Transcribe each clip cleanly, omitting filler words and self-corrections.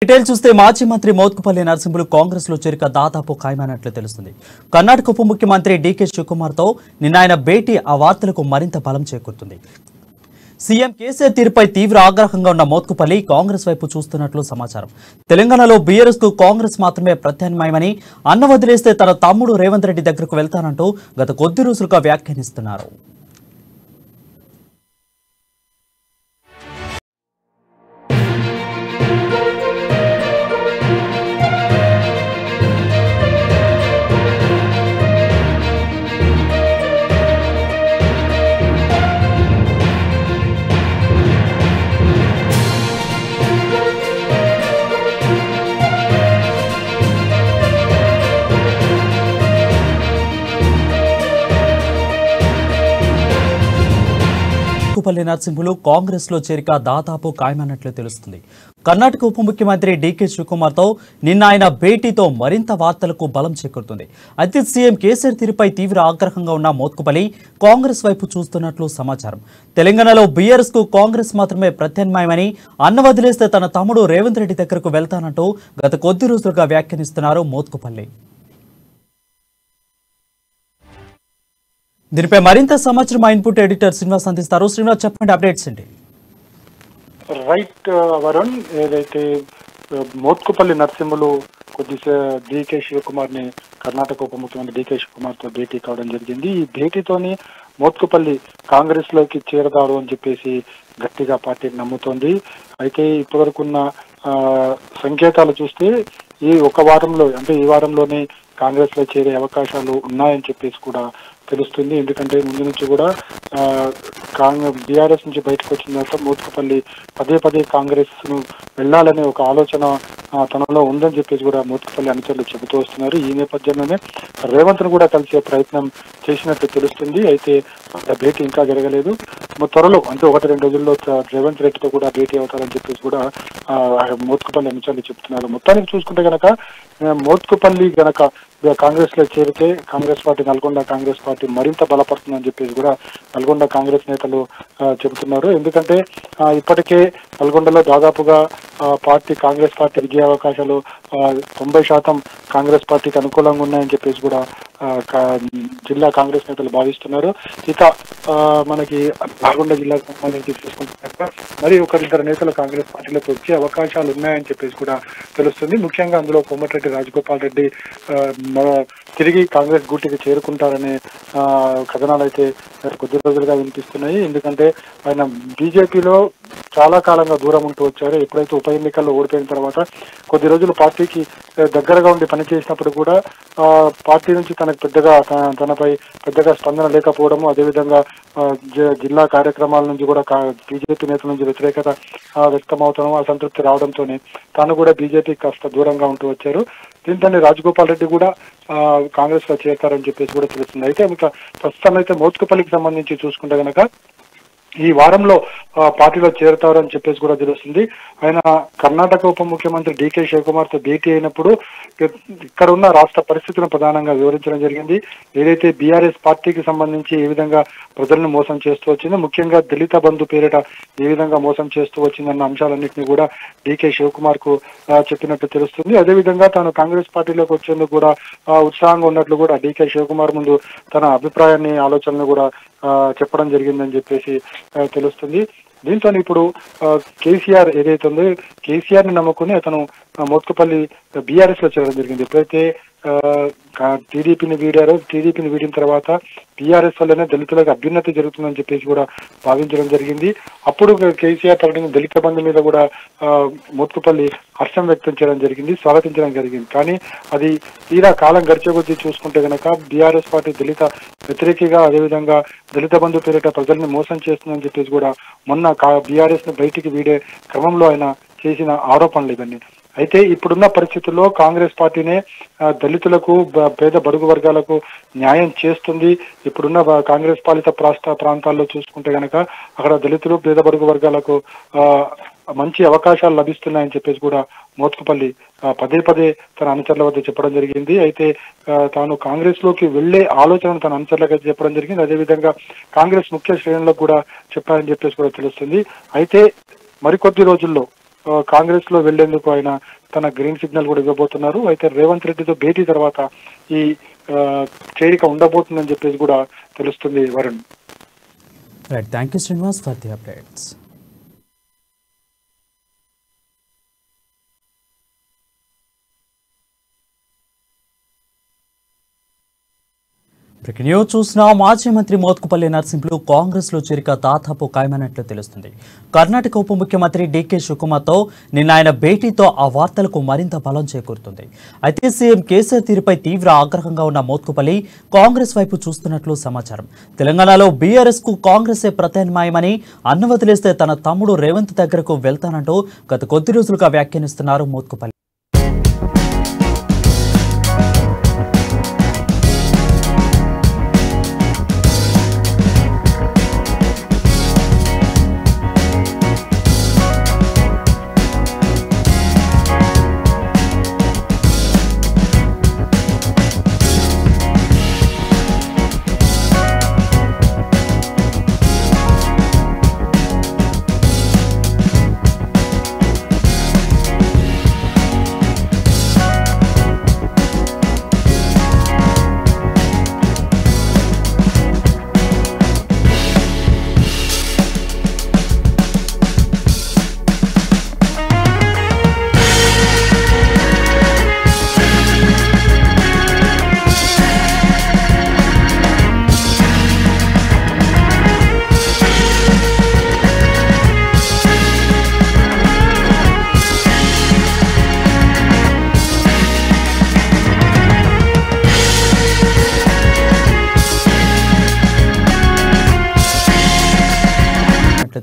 Detail చూస్తే మాజీ మంత్రి మోత్కుపల్లి నరసింహులు కాంగ్రెస్ లో చేరిక దాదాపు ఖాయమైనట్లు తెలుస్తుంది. కర్ణాటక ఉప ముఖ్యమంత్రి డీకే శివకుమార్ తో నిన్న ఆయన భేటీ ఆ వార్తలకు మరింత బలం చేకూరుతుంది. సీఎం కేసీఆర్ తీరుపై తీవ్ర ఆగ్రహంగా ఉన్న మోత్కుపల్లి కాంగ్రెస్ వైపు చూస్తున్నట్లు సమాచారం. తెలంగాణలో బీఆర్ఎస్ కు కాంగ్రెస్ మాత్రమే ప్రత్యామ్నాయమని, అన్న వదిలేస్తే తన తమ్ముడు రేవంత్ రెడ్డి దగ్గరకు వెళ్తానంటూ గత కొద్ది రోజులుగా వ్యాఖ్యానిస్తున్నారు. మోత్కుపల్లి నరసింహులు కాంగ్రెస్ లో చేరిక దాదాపు ఖాయమైనట్లు తెలుస్తుంది. కర్ణాటక ఉప ముఖ్యమంత్రి డీకే శివకుమార్ తో నిన్న ఆయన భేటీతో మరింత వార్తలకు బలం చేకూరుతుంది. అయితే సీఎం కేసీఆర్ తీరుపై తీవ్ర ఆగ్రహంగా ఉన్న మోత్కుపల్లి కాంగ్రెస్ వైపు చూస్తున్నట్లు సమాచారం. తెలంగాణలో బీఆర్ఎస్ కు కాంగ్రెస్ మాత్రమే ప్రత్యామ్నాయమని, అన్న వదిలేస్తే తన తమ్ముడు రేవంత్ రెడ్డి దగ్గరకు వెళ్తానంటూ గత కొద్ది రోజులుగా వ్యాఖ్యానిస్తున్నారు మోత్కుపల్లి. దీనిపై మరింత సమాచారం మా ఇన్పుట్ ఎడిటర్ శ్రీనివాస్ అందిస్తారు. శ్రీనివాస్, చెప్పండి, అప్డేట్స్ ఏంటి? రైట్ వరుణ్, ఏదైతే మోత్కుపల్లి నరసింహులు కొద్దిసేపు డీకే శివకుమార్ ని కర్ణాటక ఉప ముఖ్యమంత్రి డీకే శివకుమార్ తో భేటీ కావడం జరిగింది. ఈ భేటీతోని మోత్కుపల్లి కాంగ్రెస్ లోకి చేరతాడు అని చెప్పేసి గట్టిగా పార్టీ నమ్ముతోంది. అయితే ఇప్పటివరకున్న సంకేతాలు చూస్తే ఈ వారంలోనే కాంగ్రెస్ లో చేరే అవకాశాలు ఉన్నాయని చెప్పేసి కూడా తెలుస్తుంది. ఎందుకంటే ముందు నుంచి కూడా బీఆర్ఎస్ నుంచి బయటకు వచ్చిన తర్వాత మోత్కుపల్లి పదే కాంగ్రెస్ ను వెళ్లాలనే ఒక ఆలోచన తనలో ఉందని చెప్పేసి కూడా మోత్కుపల్లి అనుచరులు చెబుతూ వస్తున్నారు. ఈ నేపథ్యంలోనే రేవంత్ ను కూడా కలిసే ప్రయత్నం చేసినట్టు తెలుస్తుంది. అయితే భేటీ ఇంకా జరగలేదు. త్వరలో అంటే 1-2 రోజుల్లో రేవంత్ రెడ్డితో కూడా భేటీ అవుతారని చెప్పేసి కూడా మోత్కుపల్లి అనుచరులు చెప్తున్నారు. మొత్తానికి చూసుకుంటే గనక మోత్కుపల్లి గనక కాంగ్రెస్ లో చేరితే నల్గొండ కాంగ్రెస్ పార్టీ మరింత బలపడుతుందని చెప్పేసి కూడా నల్గొండ కాంగ్రెస్ నేతలు చెబుతున్నారు. ఎందుకంటే ఇప్పటికే నల్గొండలో దాదాపుగా కాంగ్రెస్ పార్టీ విజయ అవకాశాలు 90% కాంగ్రెస్ పార్టీకి అనుకూలంగా ఉన్నాయని చెప్పేసి కూడా జిల్లా కాంగ్రెస్ నేతలు భావిస్తున్నారు. ఇక మనకి నల్గొండ జిల్లాకు సంబంధించి చూసుకుంటే మరి 1-2 నేతలు కాంగ్రెస్ పార్టీలోకి వచ్చే అవకాశాలు ఉన్నాయని చెప్పేసి కూడా తెలుస్తుంది. ముఖ్యంగా అందులో కోమటిరెడ్డి రాజగోపాల్ రెడ్డి తిరిగి కాంగ్రెస్ గూటికి చేరుకుంటారనే కథనాలు అయితే కొద్ది రోజులుగా వినిపిస్తున్నాయి. ఎందుకంటే ఆయన బీజేపీలో చాలా కాలంగా దూరం ఉంటూ వచ్చారు. ఎప్పుడైతే ఉప ఎన్నికల్లో ఓడిపోయిన తర్వాత కొద్ది రోజులు పార్టీకి దగ్గరగా ఉండి పనిచేసినప్పుడు కూడా పార్టీ నుంచి తనపై పెద్దగా స్పందన లేకపోవడము, అదేవిధంగా జిల్లా కార్యక్రమాల నుంచి కూడా బీజేపీ నేతల నుంచి వ్యతిరేకత వ్యక్తమవుతాము, అసంతృప్తి రావడంతోనే తాను కూడా బీజేపీకి కాస్త దూరంగా ఉంటూ వచ్చారు. దీంతో రాజగోపాల్ రెడ్డి కూడా కాంగ్రెస్ లో చేరతారని చెప్పేసి కూడా తెలుస్తుంది. అయితే ఇంకా ప్రస్తుతం అయితే మోత్కుపల్లికి సంబంధించి చూసుకుంటే గనక ఈ వారంలో పార్టీలో చేరతారని చెప్పేసి కూడా తెలుస్తుంది. ఆయన కర్ణాటక ఉప ముఖ్యమంత్రి డీకే శివకుమార్ తో భేటీ అయినప్పుడు ఇక్కడ ఉన్న రాష్ట్ర పరిస్థితులను ప్రధానంగా వివరించడం జరిగింది. ఏదైతే బీఆర్ఎస్ పార్టీకి సంబంధించి ఏ విధంగా ప్రజలను మోసం చేస్తూ వచ్చిందో, ముఖ్యంగా దళిత బంధు పేరిట ఏ విధంగా మోసం చేస్తూ వచ్చిందన్న అంశాలన్నింటినీ కూడా డీకే శివకుమార్ కు చెప్పినట్టు తెలుస్తుంది. అదేవిధంగా తాను కాంగ్రెస్ పార్టీలోకి వచ్చేందుకు కూడా ఉత్సాహంగా ఉన్నట్లు కూడా డీకే శివకుమార్ ముందు తన అభిప్రాయాన్ని, ఆలోచనలు కూడా చెప్పడం జరిగిందని చెప్పేసి తెలుస్తుంది. దీంతో ఇప్పుడు కేసీఆర్ ఏదైతే ఉందో కేసీఆర్ ని నమ్ముకుని అతను మోత్కుపల్లి బీఆర్ఎస్ లో చేరడం జరిగింది. ఎప్పుడైతే టీడీపీని వీడిన తర్వాత బీఆర్ఎస్ వల్లనే దళితులకు అభ్యున్నతి జరుగుతుందని చెప్పేసి కూడా భావించడం జరిగింది. అప్పుడు కేసీఆర్ ప్రకటించిన దళిత బంధు మీద కూడా మోత్కుపల్లి హర్షం వ్యక్తం చేయడం జరిగింది, స్వాగతించడం జరిగింది. కానీ అది తీరా కాలం గడిచే కొద్దీ చూసుకుంటే గనక బీఆర్ఎస్ పార్టీ దళిత వ్యతిరేకిగా, అదేవిధంగా దళిత బంధు పేరిట ప్రజల్ని మోసం చేస్తుందని చెప్పేసి కూడా మొన్న బీఆర్ఎస్ ను బయటికి వీడే క్రమంలో ఆయన చేసిన ఆరోపణలు ఇవన్నీ. అయితే ఇప్పుడున్న పరిస్థితుల్లో కాంగ్రెస్ పార్టీనే దళితులకు, పేద బడుగు వర్గాలకు న్యాయం చేస్తుంది. ఇప్పుడున్న కాంగ్రెస్ పాలిత ప్రాంతాల్లో చూసుకుంటే గనక అక్కడ దళితులు, పేద బడుగు వర్గాలకు మంచి అవకాశాలు లభిస్తున్నాయని చెప్పేసి కూడా మోత్కుపల్లి పదే తన అనుచరుల వద్ద చెప్పడం జరిగింది. అయితే తాను కాంగ్రెస్ లోకి వెళ్లే ఆలోచనను తన అనుచరులకు చెప్పడం జరిగింది. అదేవిధంగా కాంగ్రెస్ ముఖ్య శ్రేణులకు కూడా చెప్పారని చెప్పేసి కూడా తెలుస్తుంది. అయితే మరికొద్ది రోజుల్లో కాంగ్రెస్ లో వెళ్లేందుకు ఆయన తన గ్రీన్ సిగ్నల్ కూడా ఇవ్వబోతున్నారు. అయితే రేవంత్ రెడ్డితో భేటీ తర్వాత ఈ చేరిక ఉండబోతుందని చెప్పేసి కూడా తెలుస్తుంది. Varun. Right, thank you Srinivas for the updates. News చూసిన మాజీ మంత్రి మోత్కుపల్లి నరసింహులు కాంగ్రెస్ లో చేరిక దాదాపు ఖాయమైనట్లు తెలుస్తుంది. కర్ణాటక ఉప ముఖ్యమంత్రి డీకే శివకుమార్తో నిన్న ఆయన భేటీతో ఆ వార్తలకు మరింత బలం చేకూరుతుంది. అయితే సీఎం కేసీఆర్ తీరుపై తీవ్ర ఆగ్రహంగా ఉన్న మోత్కుపల్లి కాంగ్రెస్ వైపు చూస్తున్నట్లు సమాచారం. తెలంగాణలో బీఆర్ఎస్ కు కాంగ్రెసే ప్రత్యామ్నాయమని, అన్ను వదిలేస్తే తన తమ్ముడు రేవంత్ దగ్గరకు వెళ్తానంటూ గత కొద్ది రోజులుగా వ్యాఖ్యానిస్తున్నారు మోత్కుపల్లి.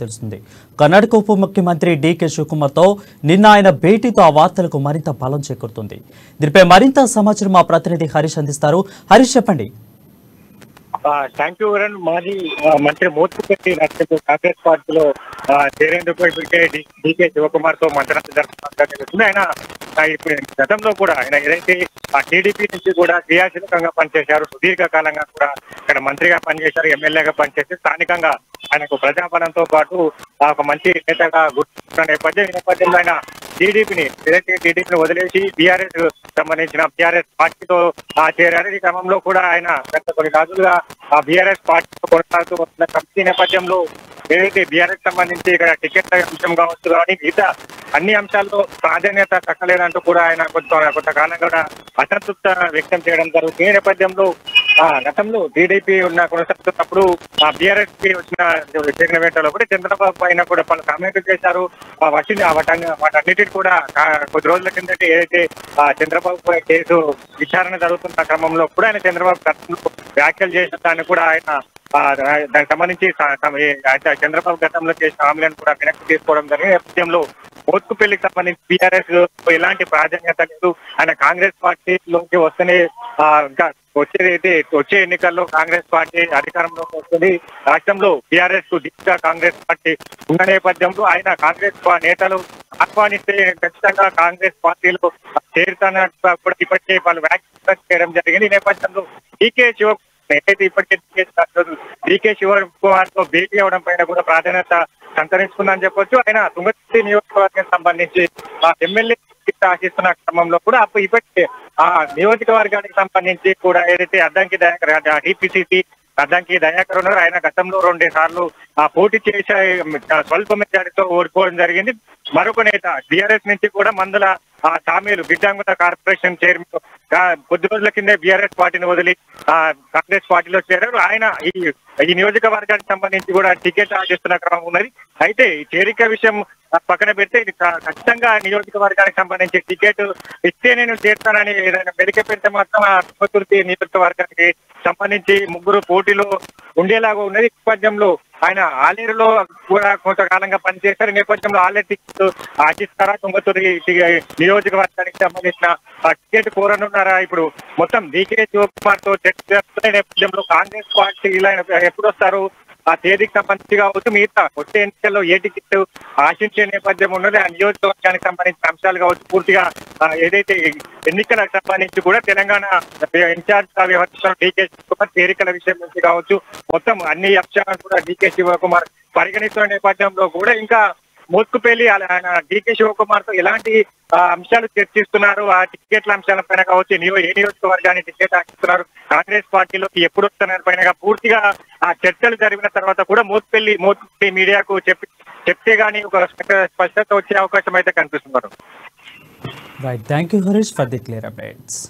తెలుస్తుంది. కర్ణాటక ఉప ముఖ్యమంత్రి డీకే శివకుమార్తో నిన్న ఆయన భేటీతో ఆ వార్తలకు మరింత బలం చేకూరుతుంది. దీనిపై మరింత సమాచారం మా ప్రతినిధి హరీష్ అందిస్తారు. హరీష్, చెప్పండి. Thank you Varun. మాజీ మంత్రి మోత్కుపల్లి నరసింహులు కాంగ్రెస్ పార్టీలో చేరేందుకు డీకే శివకుమార్ తో మంత్రాలు జరుపుతున్నారు. ఆయన ఇప్పుడు గతంలో కూడా ఆయన ఏదైతే టీడీపీ నుంచి కూడా క్రియాశీలకంగా పనిచేశారు, సుదీర్ఘ కాలంగా కూడా ఇక్కడ మంత్రిగా పనిచేశారు, ఎమ్మెల్యేగా పనిచేసి స్థానికంగా ఆయనకు ప్రజాబలంతో పాటు ఒక మంచి నేతగా గుర్తించిన నేపథ్యంలో ఆయన టీడీపీని వదిలేసి బీఆర్ఎస్ సంబంధించిన బీఆర్ఎస్ పార్టీతో చేరారు. ఈ క్రమంలో కూడా ఆయన గత కొన్ని రోజులుగా బీఆర్ఎస్ పార్టీతో కొనసాగుతూ వస్తున్న కమిటీ నేపథ్యంలో ఏదైతే బీఆర్ఎస్ సంబంధించి ఇక్కడ టికెట్ల అంశం కావచ్చు కానీ మిగతా అన్ని అంశాల్లో ప్రాధాన్యత దక్కలేదంటూ కూడా ఆయన కొంతకాలంగా కూడా అసంతృప్త వ్యక్తం చేయడం జరుగుతుంది. ఈ నేపథ్యంలో గతంలో టీడీపీ కొనసాగుతున్నప్పుడు బీఆర్ఎస్ కి చేరిన వేటలో కూడా చంద్రబాబు పైన కూడా పలు కామెంట్లు చేశారు. వాటన్నిటిని కూడా కొద్ది రోజుల కిందట ఏదైతే చంద్రబాబు కేసు విచారణ జరుగుతున్న క్రమంలో కూడా ఆయన చంద్రబాబు గతంలో వ్యాఖ్యలు చేసిన దాన్ని కూడా ఆయన దానికి సంబంధించి చంద్రబాబు గతంలో చేసిన హామీలను కూడా వెనక్కి తీసుకోవడం జరిగిన నేపథ్యంలో మోత్కుపల్లికి సంబంధించి బీఆర్ఎస్ ఎలాంటి ప్రాధాన్యత లేదు. ఆయన కాంగ్రెస్ పార్టీలోకి వస్తేనే ఇంకా వచ్చే ఎన్నికల్లో కాంగ్రెస్ పార్టీ అధికారంలోకి వస్తుంది. రాష్ట్రంలో బీఆర్ఎస్ కు దిశగా కాంగ్రెస్ పార్టీ ఉన్న నేపథ్యంలో ఆయన కాంగ్రెస్ నేతలు ఆహ్వానిస్తే ఖచ్చితంగా కాంగ్రెస్ పార్టీలో చేరుతానని కూడా ఇప్పటికే వాళ్ళు వ్యాఖ్యలు చేయడం జరిగింది. ఈ నేపథ్యంలో డీకే శివకుమార్ తో భేటీ అవడం పైన కూడా ప్రాధాన్యత సంతరించుకుందని చెప్పొచ్చు. ఆయన తుంగతుర్తి నియోజకవర్గం సంబంధించి ఎమ్మెల్యే ఆశిస్తున్న క్రమంలో కూడా ఇప్పటికే ఆ నియోజకవర్గానికి సంబంధించి కూడా ఏదైతే అద్దంకి దయాకర్ టీపీసీసీ అద్దంకి దయాకర్ ఉన్నారు, ఆయన గతంలో 2 సార్లు పోటీ చేసే స్వల్ప మెజారిటీతో ఓడిపోవడం జరిగింది. మరొక నేత బీఆర్ఎస్ నుంచి కూడా మందుల సామీలు గిడ్డంగుల కార్పొరేషన్ చైర్మన్ కొద్ది రోజుల కిందే బీఆర్ఎస్ పార్టీని వదిలి కాంగ్రెస్ పార్టీలో చేరారు. ఆయన ఈ నియోజకవర్గానికి సంబంధించి కూడా టికెట్ ఆశిస్తున్న క్రమం ఉన్నది. అయితే ఈ చేరిక విషయం పక్కన పెడితే ఇది ఖచ్చితంగా నియోజకవర్గానికి సంబంధించి టికెట్ ఇస్తే నేను చేస్తానని ఏదైనా మెలిక పెడితే మాత్రం తుంగతుర్తి నియోజకవర్గానికి సంబంధించి 3 పోటీలో ఉండేలాగా ఉన్నది. నేపథ్యంలో ఆయన ఆలేరులో కూడా కొంతకాలంగా పనిచేశారు. నేపథ్యంలో ఆలేరు టికెట్ ఆశిస్తారా, తుంగతుర్తి నియోజకవర్గానికి సంబంధించిన టికెట్ కోరనున్నారా? ఇప్పుడు మొత్తం డీకే శివకుమార్ తో చర్చ నేపథ్యంలో కాంగ్రెస్ పార్టీ ఎప్పుడు వస్తారు, ఆ తేదీకి సంబంధించి కావచ్చు, మిగతా వచ్చే ఎన్నికల్లో ఏ టికెట్ ఆశించే నేపథ్యం ఉన్నది, ఆ నియోజకవర్గానికి సంబంధించిన అంశాలు కావచ్చు, పూర్తిగా ఏదైతే ఎన్నికలకు సంబంధించి కూడా తెలంగాణ ఇన్ఛార్జ్ గా వ్యవహరిస్తున్న డీకే శివకుమార్ చేరికల విషయం నుంచి కావచ్చు, మొత్తం అన్ని అంశాలను కూడా డీకే శివకుమార్ పరిగణిస్తున్న నేపథ్యంలో కూడా ఇంకా మోత్కుపల్లి ఆయన డీకే శివకుమార్ తో ఎలాంటి అంశాలు చర్చిస్తున్నారు, ఆ టికెట్ల అంశాల పైన కావచ్చు, ఏ నియోజకవర్గాన్ని టికెట్ ఆశిస్తున్నారు, కాంగ్రెస్ పార్టీలోకి ఎప్పుడు వస్తున్నారు పైన పూర్తిగా ఆ చర్చలు జరిగిన తర్వాత కూడా మోత్కుపల్లి మీడియాకు చెప్తే గానీ ఒక స్పష్టత వచ్చే అవకాశం అయితే కనిపిస్తున్నారు. Right, thank you Harish for the clear updates.